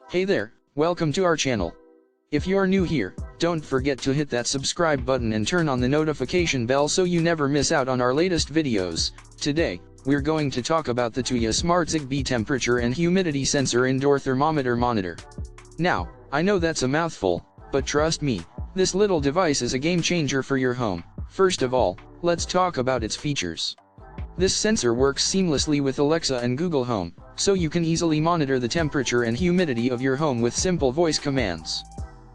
Hey there, welcome to our channel. If you're new here, don't forget to hit that subscribe button and turn on the notification bell so you never miss out on our latest videos. Today, we're going to talk about the Tuya Smart Zigbee Temperature and Humidity Sensor Indoor Thermometer Monitor. Now, I know that's a mouthful, but trust me, this little device is a game changer for your home. First of all, let's talk about its features. This sensor works seamlessly with Alexa and Google Home, so you can easily monitor the temperature and humidity of your home with simple voice commands.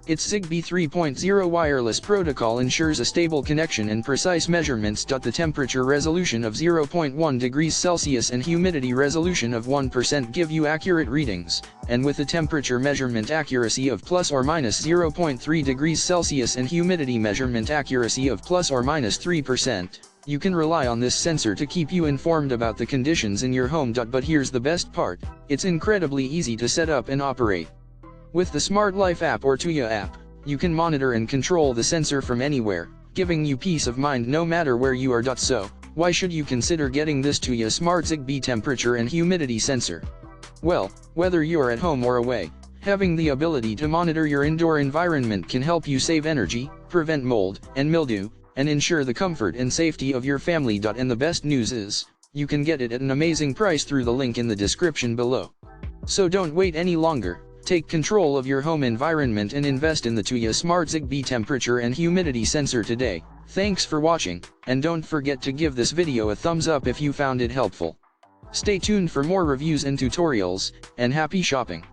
Its Zigbee 3.0 wireless protocol ensures a stable connection and precise measurements. The temperature resolution of 0.1 degrees Celsius and humidity resolution of 1% give you accurate readings, and with a temperature measurement accuracy of plus or minus 0.3 degrees Celsius and humidity measurement accuracy of plus or minus 3%. You can rely on this sensor to keep you informed about the conditions in your home. But here's the best part, it's incredibly easy to set up and operate. With the Smart Life app or Tuya app, you can monitor and control the sensor from anywhere, giving you peace of mind no matter where you are. So, why should you consider getting this Tuya Smart Zigbee Temperature and Humidity Sensor? Well, whether you're at home or away, having the ability to monitor your indoor environment can help you save energy, prevent mold and mildew, and ensure the comfort and safety of your family. And the best news is, you can get it at an amazing price through the link in the description below. So don't wait any longer, take control of your home environment and invest in the Tuya Smart Zigbee Temperature and Humidity Sensor today. Thanks for watching, and don't forget to give this video a thumbs up if you found it helpful. Stay tuned for more reviews and tutorials, and happy shopping!